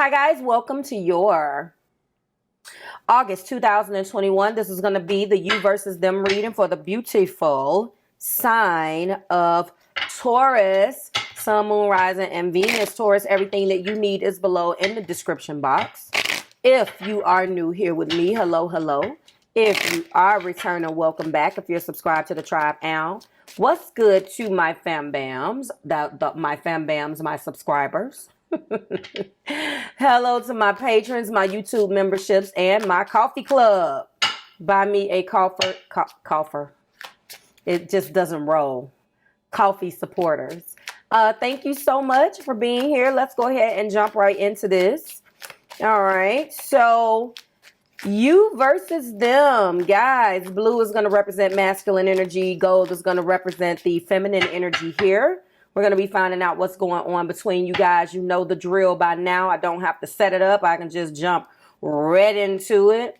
Hi guys, welcome to your August 2021. This is going to be the you versus them reading for the beautiful sign of Taurus, Sun, Moon, Rising, and Venus. Taurus, everything that you need is below in the description box. If you are new here with me, hello, hello. If you are returning, welcome back. If you're subscribed to the tribe now, what's good to my fam bams, my subscribers. Hello to my patrons, my YouTube memberships, and my coffee club. Buy me a coffer. It just doesn't roll. Coffee supporters. Thank you so much for being here. Let's go ahead and jump right into this. All right. So you versus them, guys. Blue is going to represent masculine energy. Gold is going to represent the feminine energy here. We're going to be finding out what's going on between you guys. You know the drill by now. I don't have to set it up. I can just jump right into it.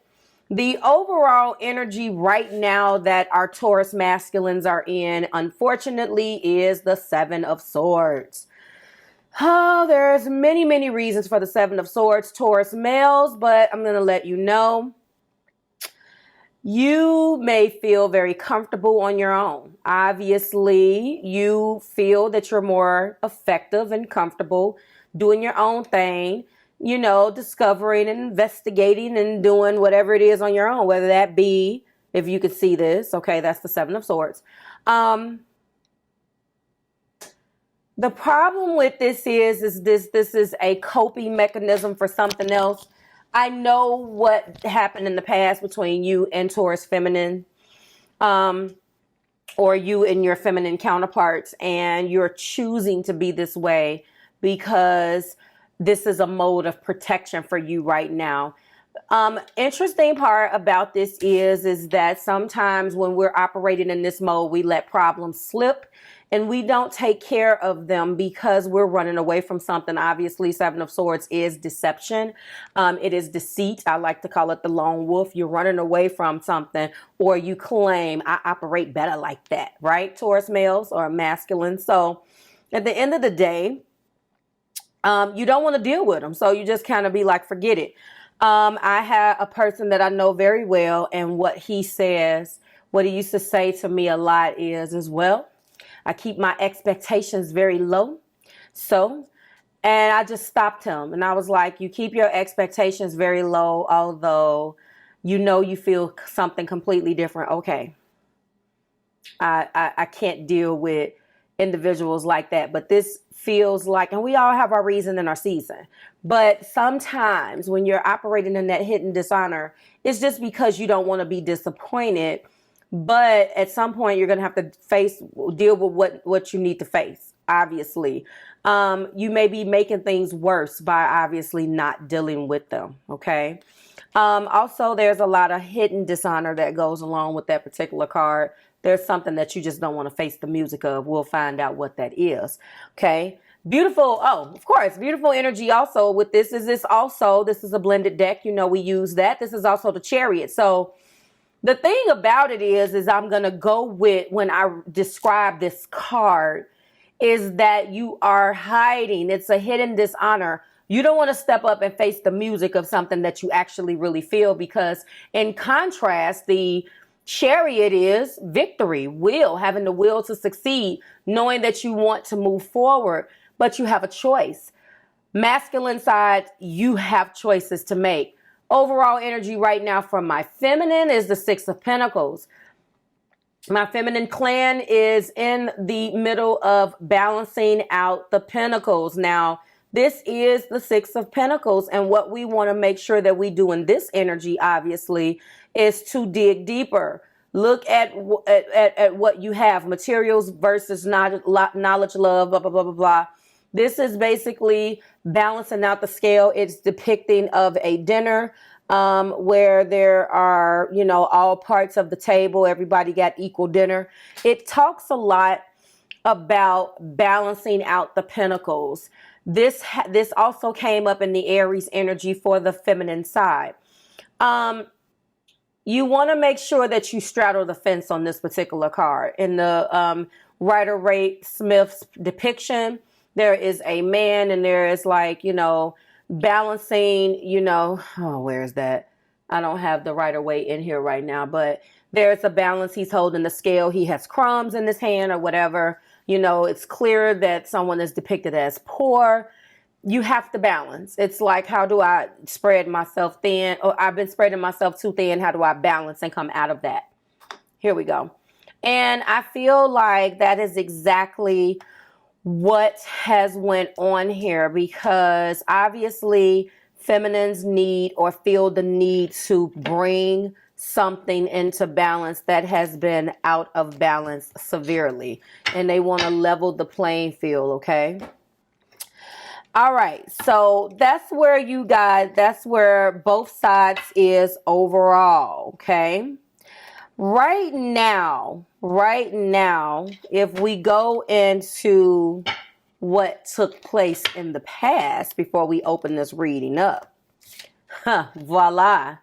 The overall energy right now that our Taurus masculines are in, unfortunately, is the Seven of Swords. Oh, there's many reasons for the Seven of Swords, Taurus males, but I'm going to let you know. You may feel very comfortable on your own. Obviously, you feel that you're more effective and comfortable doing your own thing, you know, discovering and investigating and doing whatever it is on your own, whether that be, if you could see this, okay, that's the Seven of Swords. The problem with this is this is a coping mechanism for something else. I know what happened in the past between you and Taurus feminine, or you and your feminine counterparts, and you're choosing to be this way because this is a mode of protection for you right now. Interesting part about this is that sometimes when we're operating in this mode, we let problems slip and we don't take care of them because we're running away from something. Obviously, Seven of Swords is deception. It is deceit. I like to call it the lone wolf. You're running away from something, or you claim, I operate better like that, right? Taurus males or masculine. So at the end of the day, you don't want to deal with them. So you just kind of be like, forget it. I have a person that I know very well, and what he says, what he used to say to me a lot is, well, I keep my expectations very low. And I just stopped him. And I was like, you keep your expectations very low, although you know you feel something completely different. Okay. I can't deal with individuals like that. But this feels like, and we all have our reason and our season. But sometimes when you're operating in that hidden dishonor, it's just because you don't want to be disappointed. But at some point, you're going to have to deal with what you need to face, obviously. You may be making things worse by obviously not dealing with them, okay? Also, there's a lot of hidden dishonor that goes along with that particular card. There's something that you just don't want to face the music of. We'll find out what that is, okay? Beautiful, oh, of course, beautiful energy also with this. This is a blended deck. You know, we use that. This is also the Chariot. So the thing about it is I'm going to go with, when I describe this card, is that you are hiding. It's a hidden dishonor. You don't want to step up and face the music of something that you actually really feel, because in contrast, the Chariot is victory, having the will to succeed, knowing that you want to move forward, but you have a choice. Masculine side, you have choices to make. Overall energy right now from my feminine is the Six of Pentacles. My feminine clan is in the middle of balancing out the pentacles. Now, this is the Six of Pentacles, and what we want to make sure that we do in this energy, obviously, is to dig deeper. Look at what you have, materials versus knowledge, love, blah, blah, blah, blah, blah. This is basically balancing out the scale. It's depicting of a dinner where there are, you know, all parts of the table. Everybody got equal dinner. It talks a lot about balancing out the pentacles. This also came up in the Aries energy for the feminine side. You want to make sure that you straddle the fence on this particular card. In the Rider-Waite Smith's depiction, there is a man, and there is, like, you know, balancing, you know, oh, where is that? I don't have the Rider Waite in here right now, but there's a balance. He's holding the scale. He has crumbs in his hand or whatever. You know, it's clear that someone is depicted as poor. You have to balance. It's like, how do I spread myself thin? Or I've been spreading myself too thin. How do I balance and come out of that? Here we go. And I feel like that is exactly what has went on here, because obviously feminines need or feel the need to bring something into balance that has been out of balance severely, and they want to level the playing field. Okay. All right. So that's where you guys, that's where both sides is overall. Okay. Right now, if we go into what took place in the past before we open this reading up, voila,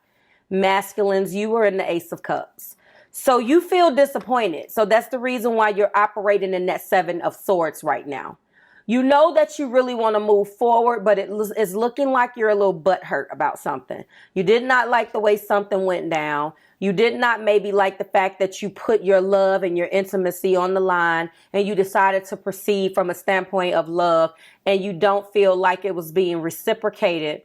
masculines, you were in the Ace of Cups. So you feel disappointed. So that's the reason why you're operating in that Seven of Swords right now. You know that you really want to move forward, but it's looking like you're a little butthurt about something. You did not like the way something went down. You did not maybe like the fact that you put your love and your intimacy on the line, and you decided to proceed from a standpoint of love, and you don't feel like it was being reciprocated,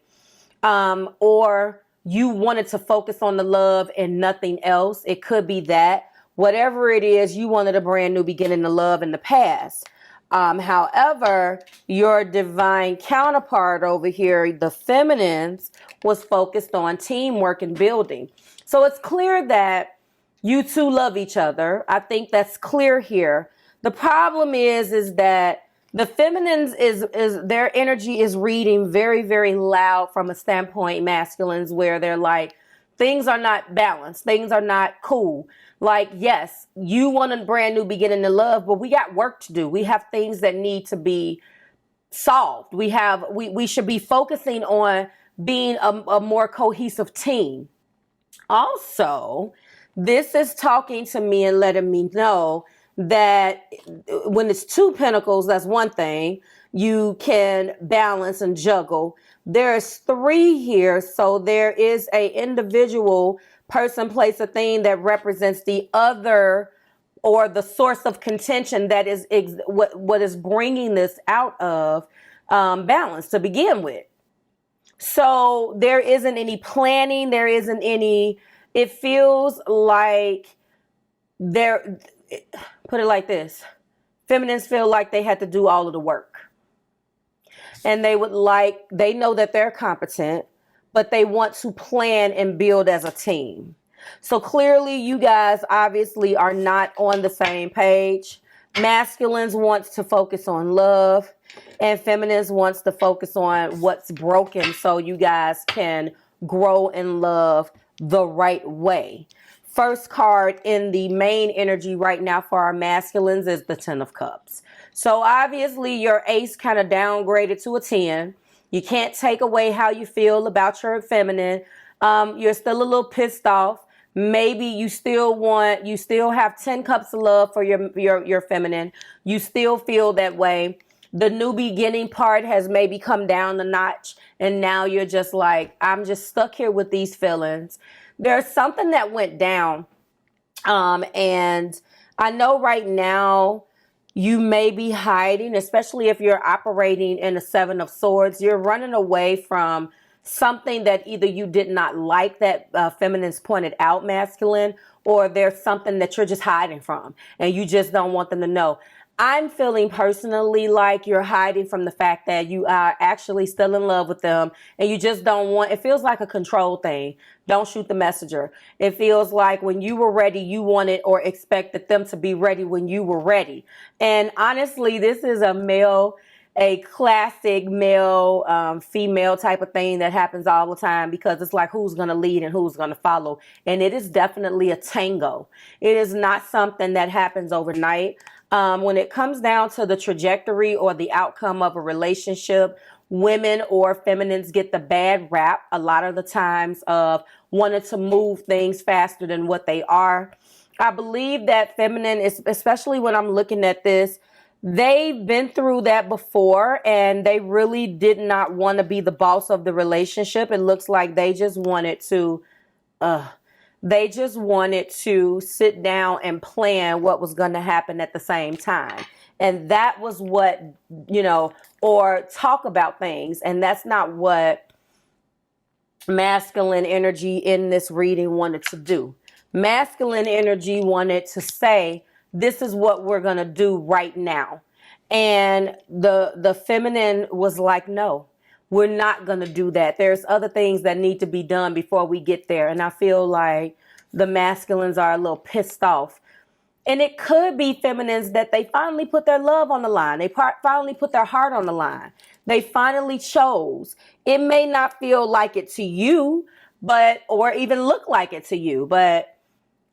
or you wanted to focus on the love and nothing else. It could be that. Whatever it is, you wanted a brand new beginning to love in the past. However, your divine counterpart over here, the feminines, was focused on teamwork and building. So it's clear that you two love each other. I think that's clear here. The problem is that the feminines is their energy is reading very, very loud from a standpoint masculines, where they're like, things are not balanced. Things are not cool. Like, yes, you want a brand new beginning to love, but we got work to do. We have things that need to be solved. We should be focusing on being a more cohesive team. Also, this is talking to me and letting me know that when it's two pentacles, that's one thing. You can balance and juggle. There's three here. So there is a individual, person, place, or thing that represents the other, or the source of contention that is what is bringing this out of balance to begin with. So there isn't any planning. There isn't any, it feels like there, put it like this. Feminines feel like they had to do all of the work. And they know that they're competent, but they want to plan and build as a team. So clearly you guys obviously are not on the same page. Masculines wants to focus on love, and feminines wants to focus on what's broken so you guys can grow in love the right way. First card in the main energy right now for our masculines is the Ten of Cups. So obviously your ace kind of downgraded to a 10. You can't take away how you feel about your feminine. You're still a little pissed off. Maybe you still have 10 cups of love for your feminine. You still feel that way. The new beginning part has maybe come down a notch, and now you're just like, I'm just stuck here with these feelings. There's something that went down. And I know right now you may be hiding, especially if you're operating in a Seven of Swords. You're running away from something that either you did not like that feminines pointed out, masculine, or there's something that you're just hiding from and you just don't want them to know. I'm feeling personally like you're hiding from the fact that you are actually still in love with them, and you just don't want, it feels like a control thing. Don't shoot the messenger. It feels like when you were ready, you wanted or expected them to be ready when you were ready. And honestly, this is a classic male, female type of thing that happens all the time, because it's like, who's going to lead and who's going to follow. And it is definitely a tango. It is not something that happens overnight. When it comes down to the trajectory or the outcome of a relationship, women or feminines get the bad rap a lot of the times of wanting to move things faster than what they are. I believe that feminine is, especially when I'm looking at this, they've been through that before, and they really did not want to be the boss of the relationship. It looks like they just wanted to sit down and plan what was going to happen at the same time. And that was what, or talk about things. And that's not what masculine energy in this reading wanted to do. Masculine energy wanted to say, this is what we're going to do right now. And the feminine was like, no, we're not going to do that. There's other things that need to be done before we get there. And I feel like the masculines are a little pissed off. And it could be feminines that they finally put their love on the line. They finally put their heart on the line. They finally chose. It may not feel like it to you, or even look like it to you, but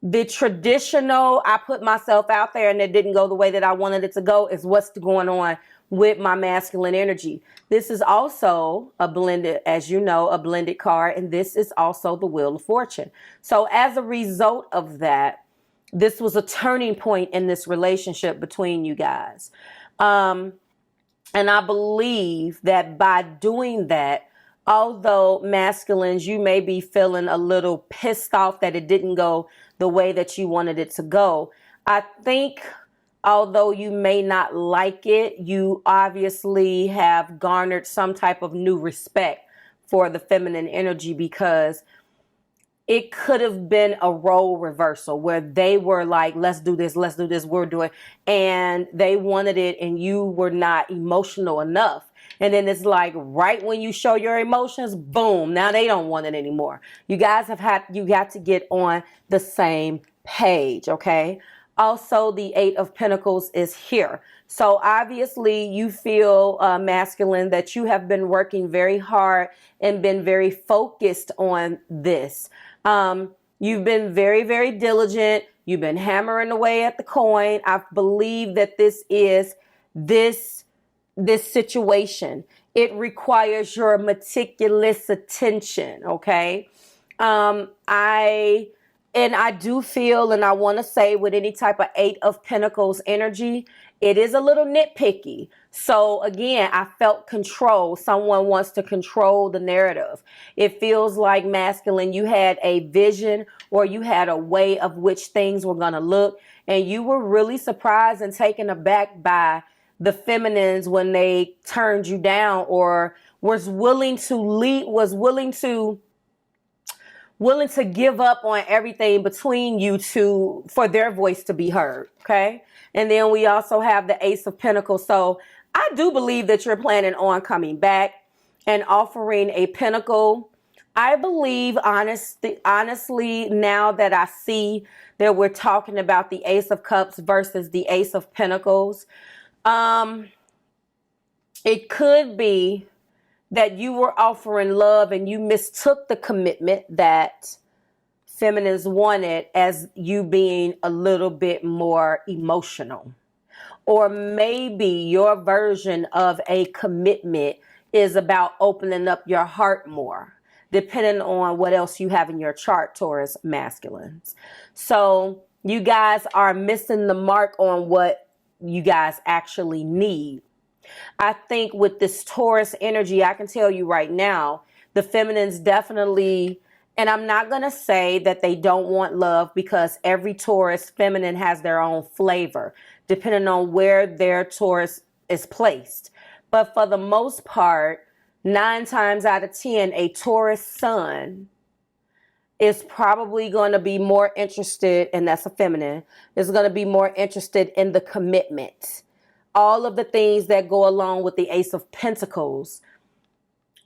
the traditional, I put myself out there and it didn't go the way that I wanted it to go, is what's going on with my masculine energy. This is also a blended, as you know, a blended card, and this is also the Wheel of Fortune. So as a result of that, this was a turning point in this relationship between you guys. And I believe that by doing that, although masculines, you may be feeling a little pissed off that it didn't go the way that you wanted it to go, I think although you may not like it, you obviously have garnered some type of new respect for the feminine energy, because it could have been a role reversal where they were like, let's do this, we're doing, and they wanted it and you were not emotional enough. And then it's like, right when you show your emotions, boom, now they don't want it anymore. You guys you got to get on the same page, okay? Also, the Eight of Pentacles is here. So obviously you feel masculine that you have been working very hard and been very focused on this. You've been very, very diligent. You've been hammering away at the coin. I believe that this situation, it requires your meticulous attention, okay? I do feel, and I want to say, with any type of Eight of Pentacles energy, it is a little nitpicky. So again, I felt control. Someone wants to control the narrative. It feels like masculine, you had a vision or you had a way of which things were going to look, and you were really surprised and taken aback by the feminines when they turned you down, or was willing to give up on everything between you two for their voice to be heard. Okay. And then we also have the Ace of Pentacles. So I do believe that you're planning on coming back and offering a pentacle. I believe honestly, now that I see that we're talking about the Ace of Cups versus the Ace of Pentacles, it could be that you were offering love and you mistook the commitment that feminines wanted as you being a little bit more emotional. Or maybe your version of a commitment is about opening up your heart more, depending on what else you have in your chart, Taurus masculines. So you guys are missing the mark on what you guys actually need. I think with this Taurus energy, I can tell you right now, the feminines definitely, and I'm not going to say that they don't want love, because every Taurus feminine has their own flavor, depending on where their Taurus is placed. But for the most part, 9 times out of 10, a Taurus sun is probably going to be more interested, and that's a feminine, is going to be more interested in the commitment. All of the things that go along with the Ace of Pentacles.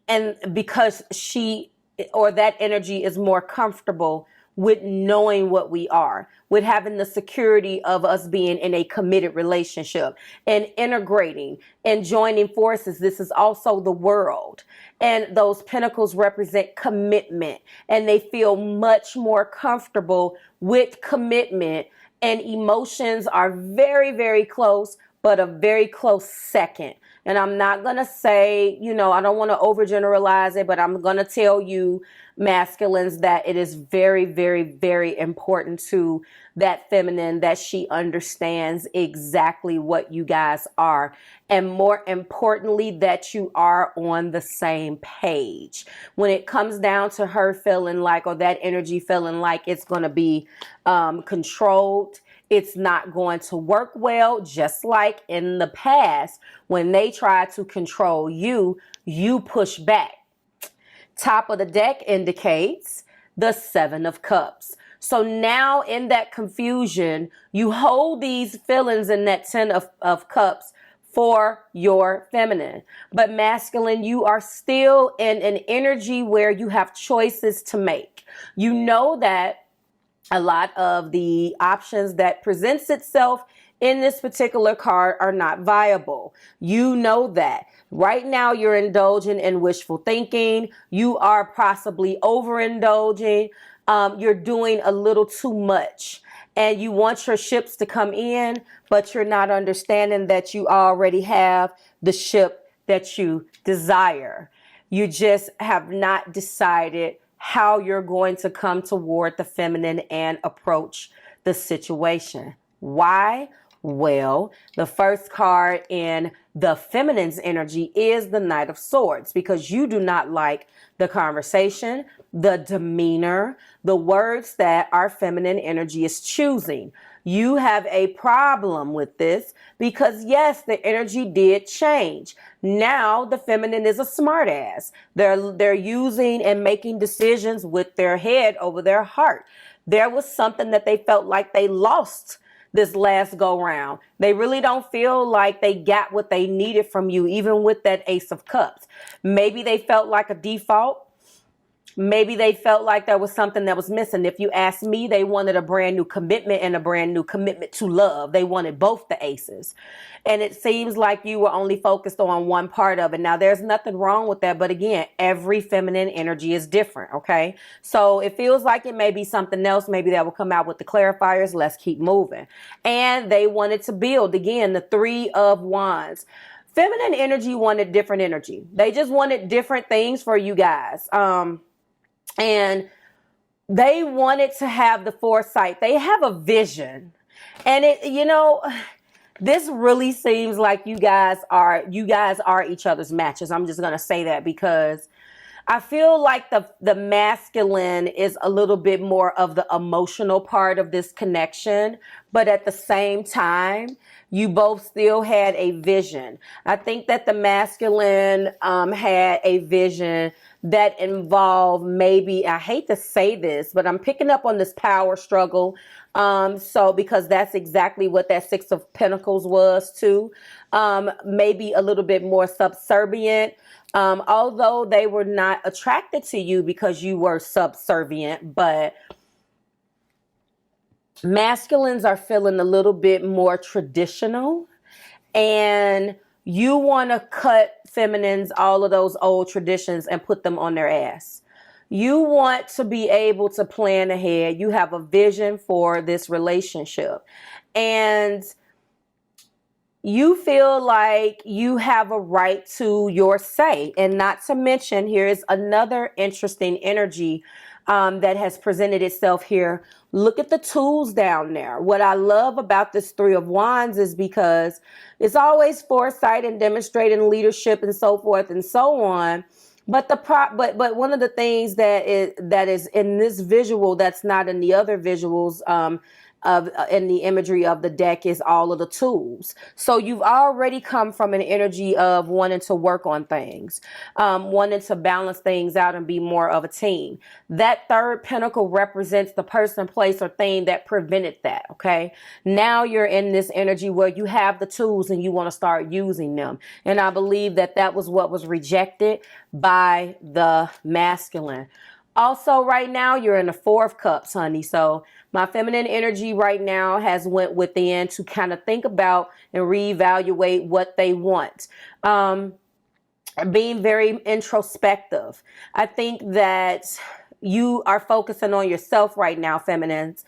And because that energy is more comfortable with knowing what we are, with having the security of us being in a committed relationship and integrating and joining forces. This is also the world. And those pentacles represent commitment, and they feel much more comfortable with commitment, and emotions are very, very close, but a very close second. And I'm not going to say, you know, I don't want to overgeneralize it, but I'm going to tell you, masculines, that it is very, very, very important to that feminine that she understands exactly what you guys are. And more importantly, that you are on the same page. When it comes down to her feeling like, or that energy feeling like it's going to be controlled, it's not going to work well. Just like in the past, when they try to control you, you push back. Top of the deck indicates the Seven of Cups. So now in that confusion, you hold these feelings in that Ten of Cups for your feminine. But masculine, you are still in an energy where you have choices to make. You know that a lot of the options that presents itself in this particular card are not viable. You know that. Right now you're indulging in wishful thinking. You are possibly overindulging. You're doing a little too much. And you want your ships to come in, but you're not understanding that you already have the ship that you desire. You just have not decided how you're going to come toward the feminine and approach the situation. Why? Well, the first card in the feminine's energy is the Knight of Swords, because you do not like the conversation, the demeanor, the words that our feminine energy is choosing. You have a problem with this because, yes, the energy did change. Now the feminine is a smartass. They're using and making decisions with their head over their heart. There was something that they felt like they lost this last go round. They really don't feel like they got what they needed from you, even with that Ace of Cups. Maybe they felt like a default. Maybe they felt like there was something that was missing. If you ask me, they wanted a brand new commitment and a brand new commitment to love. They wanted both the aces. And it seems like you were only focused on one part of it. Now, there's nothing wrong with that. But again, every feminine energy is different. Okay. So it feels like it may be something else. Maybe that will come out with the clarifiers. Let's keep moving. And they wanted to build, again, the Three of Wands. Feminine energy wanted different energy. They just wanted different things for you guys. And they wanted to have the foresight. They have a vision. And it, you know, this really seems like you guys are each other's matches. I'm just going to say that because I feel like the masculine is a little bit more of the emotional part of this connection, but at the same time, you both still had a vision. I think that the masculine had a vision that involved, maybe, I hate to say this, but I'm picking up on this power struggle. So because that's exactly what that Six of Pentacles was too. Maybe a little bit more subservient. Although they were not attracted to you because you were subservient, but masculines are feeling a little bit more traditional, and you want to cut feminines all of those old traditions and put them on their ass. You want to be able to plan ahead. You have a vision for this relationship, and you feel like you have a right to your say. And not to mention, here is another interesting energy that has presented itself here. Look at the tools down there. What I love about this Three of Wands is because it's always foresight and demonstrating leadership and so forth and so on. But but one of the things that is in this visual that's not in the other visuals in the imagery of the deck is all of the tools. So you've already come from an energy of wanting to work on things, wanting to balance things out and be more of a team. That third pentacle represents the person, place, or thing that prevented that. Okay. Now you're in this energy where you have the tools and you want to start using them. And I believe that that was what was rejected by the masculine. Also, right now, you're in the Four of Cups, honey. So my feminine energy right now has went within to kind of think about and reevaluate what they want. Being very introspective. I think that you are focusing on yourself right now, feminines.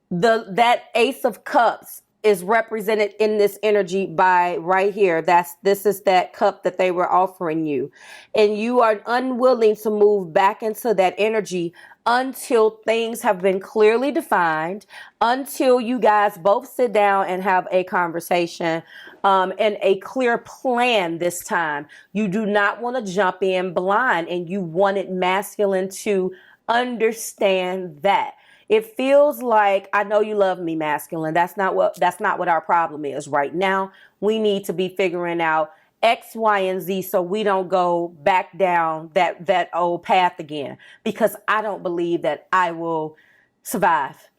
That Ace of Cups is represented in this energy by right here. This is that cup that they were offering you. And you are unwilling to move back into that energy until things have been clearly defined, until you guys both sit down and have a conversation and a clear plan this time. You do not want to jump in blind, and you wanted masculine to understand that. It feels like, I know you love me, masculine. That's not what our problem is right now. We need to be figuring out X, Y, and Z so we don't go back down that old path again, because I don't believe that I will survive.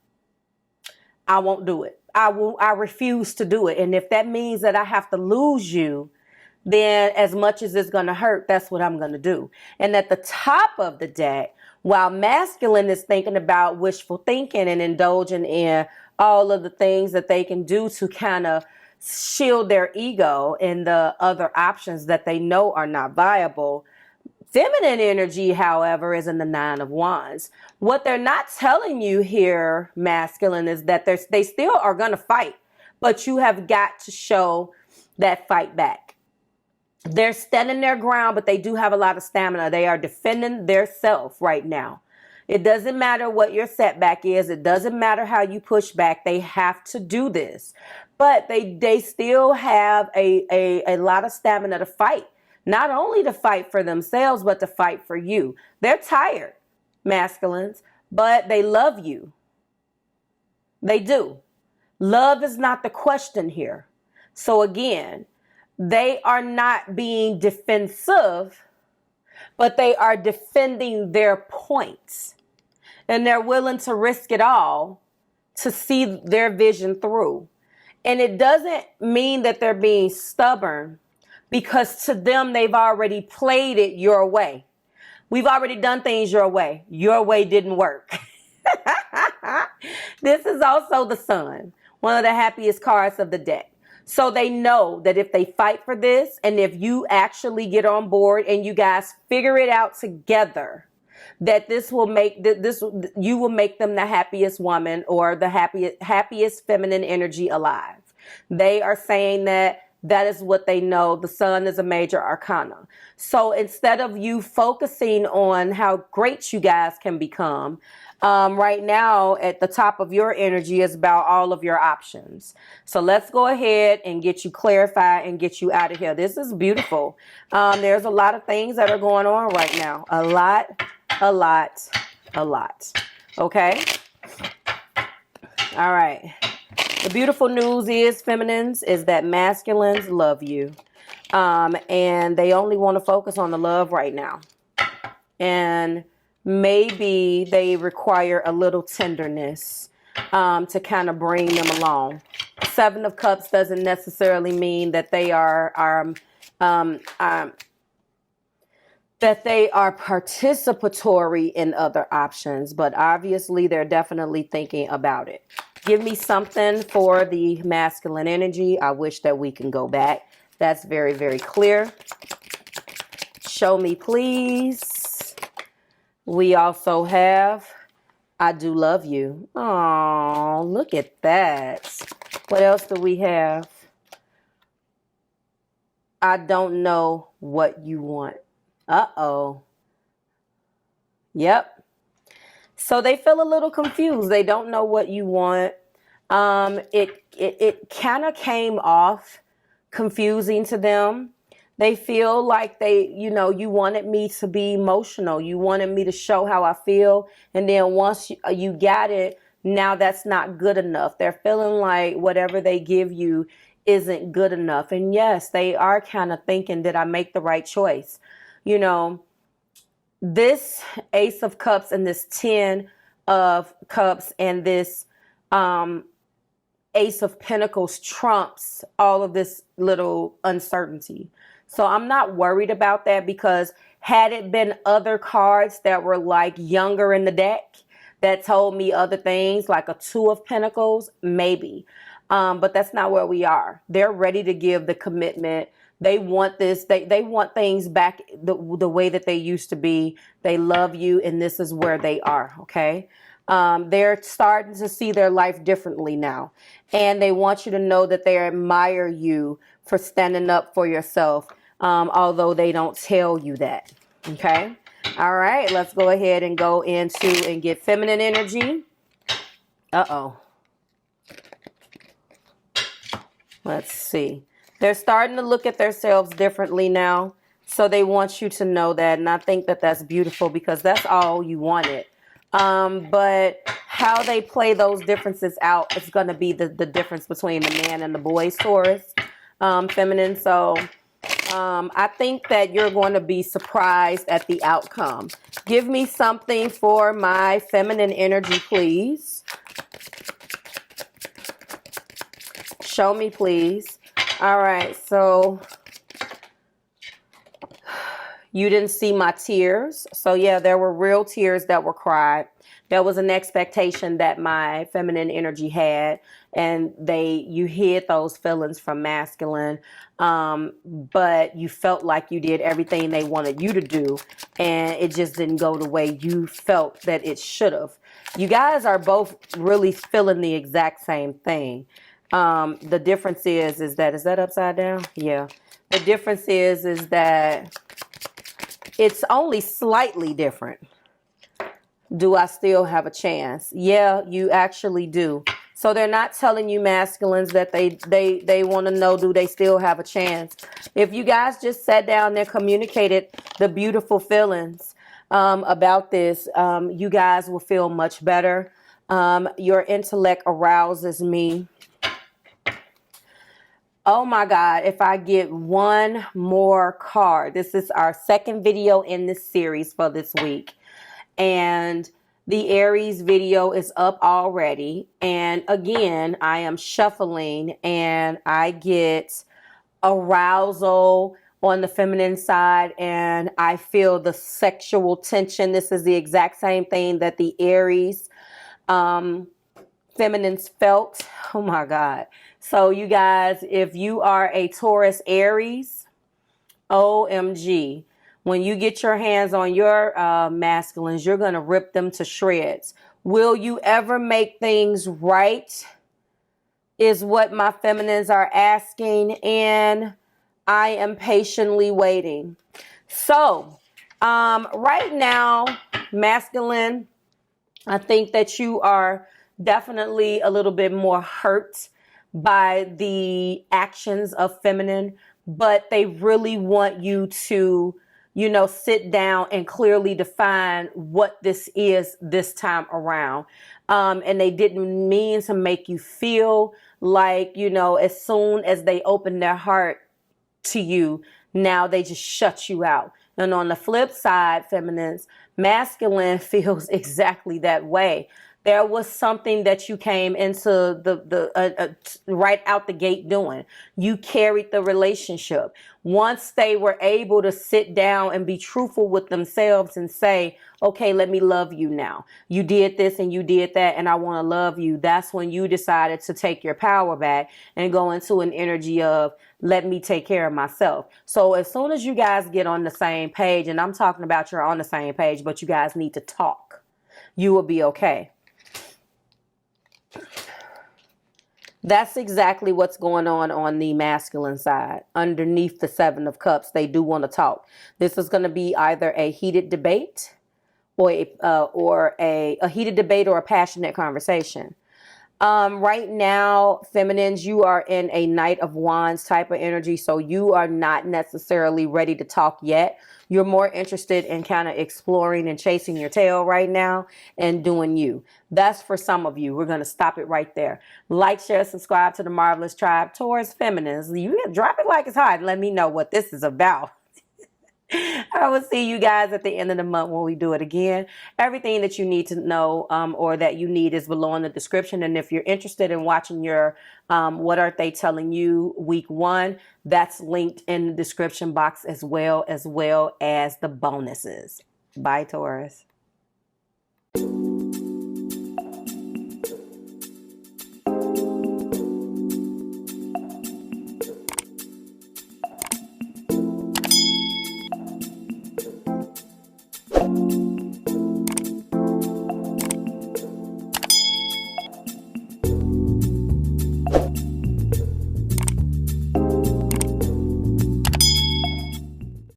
I won't do it. I refuse to do it. And if that means that I have to lose you, then as much as it's going to hurt, that's what I'm going to do. And at the top of the deck, while masculine is thinking about wishful thinking and indulging in all of the things that they can do to kind of shield their ego and the other options that they know are not viable, feminine energy, however, is in the Nine of Wands. What they're not telling you here, masculine, is that they still are going to fight, but you have got to show that fight back. They're standing their ground, but they do have a lot of stamina. They are defending their self right now. It doesn't matter what your setback is. It doesn't matter how you push back. They have to do this. But they still have a lot of stamina to fight. Not only to fight for themselves, but to fight for you. They're tired, masculines, but they love you. They do. Love is not the question here. So again, they are not being defensive, but they are defending their points. And they're willing to risk it all to see their vision through. And it doesn't mean that they're being stubborn, because to them, they've already played it your way. We've already done things your way. Your way didn't work. This is also the Sun, one of the happiest cards of the deck. So they know that if they fight for this, and if you actually get on board and you guys figure it out together, that this will make you will make them the happiest woman or the happiest feminine energy alive. They are saying that is what they know. The Sun is a major arcana. So instead of you focusing on how great you guys can become, right now at the top of your energy is about all of your options. So let's go ahead and get you clarified and get you out of here. This is beautiful. There's a lot of things that are going on right now. A lot. Okay. All right. The beautiful news is, feminines, is that masculines love you. And they only want to focus on the love right now. And maybe they require a little tenderness to kind of bring them along. Seven of Cups doesn't necessarily mean that they are participatory in other options, but obviously they're definitely thinking about it. Give me something for the masculine energy. I wish that we can go back. That's very, very clear. Show me, please. We also have, I do love you. Oh, look at that. What else do we have? I don't know what you want. Uh-oh. Yep. So they feel a little confused. They don't know what you want. It kind of came off confusing to them. They feel like you wanted me to be emotional. You wanted me to show how I feel. And then once you got it, now that's not good enough. They're feeling like whatever they give you isn't good enough. And yes, they are kind of thinking, did I make the right choice? You know, this Ace of Cups and this 10 of Cups and this Ace of Pentacles trumps all of this little uncertainty. So I'm not worried about that, because had it been other cards that were like younger in the deck that told me other things, like a 2 of Pentacles, maybe. But that's not where we are. They're ready to give the commitment. They want this. They want things back the way that they used to be. They love you, and this is where they are, okay? They're starting to see their life differently now. And they want you to know that they admire you for standing up for yourself, although they don't tell you that. Okay? All right, let's go ahead and go into and get feminine energy. Uh-oh. Let's see. They're starting to look at themselves differently now. So they want you to know that. And I think that that's beautiful because that's all you wanted. But how they play those differences out is going to be the difference between the man and the boys, Taurus, feminine. So I think that you're going to be surprised at the outcome. Give me something for my feminine energy, please. Show me, please. All right, so you didn't see my tears. So yeah, there were real tears that were cried. There was an expectation that my feminine energy had, and you hid those feelings from masculine, but you felt like you did everything they wanted you to do, and it just didn't go the way you felt that it should have. You guys are both really feeling the exact same thing. The difference is that upside down? Yeah. The difference is that it's only slightly different. Do I still have a chance? Yeah, you actually do. So they're not telling you masculines that they want to know, do they still have a chance? If you guys just sat down and communicated the beautiful feelings about this, you guys will feel much better. Your intellect arouses me. Oh my God, if I get one more card. This is our second video in this series for this week. And the Aries video is up already. And again, I am shuffling and I get arousal on the feminine side and I feel the sexual tension. This is the exact same thing that the Aries feminines felt. Oh my God. So you guys, if you are a Taurus Aries, OMG, when you get your hands on your masculines, you're going to rip them to shreds. Will you ever make things right? Is what my feminines are asking, and I am patiently waiting. So right now, masculine, I think that you are definitely a little bit more hurt by the actions of feminine, but they really want you to, you know, sit down and clearly define what this is this time around. And they didn't mean to make you feel like, you know, as soon as they open their heart to you, now they just shut you out. And on the flip side, feminines, masculine feels exactly that way. There was something that you came into the right out the gate doing. You carried the relationship. Once they were able to sit down and be truthful with themselves and say, okay, let me love you now. You did this and you did that and I want to love you. That's when you decided to take your power back and go into an energy of, let me take care of myself. So as soon as you guys get on the same page, and I'm talking about you're on the same page, but you guys need to talk, you will be okay. That's exactly what's going on the masculine side. Underneath the Seven of Cups, they do want to talk. This is going to be either a heated debate or a heated debate or a passionate conversation. Right now, feminines, you are in a Knight of Wands type of energy, so you are not necessarily ready to talk yet. You're more interested in kind of exploring and chasing your tail right now and doing you. That's for some of you. We're going to stop it right there. Like, share, subscribe to the Marvelous Tribe. Taurus feminines, you drop it like it's hot and let me know what this is about. I will see you guys at the end of the month when we do it again. Everything that you need to know or that you need is below in the description. And if you're interested in watching your What Are They Telling You week 1, that's linked in the description box as well as the bonuses. Bye, Taurus.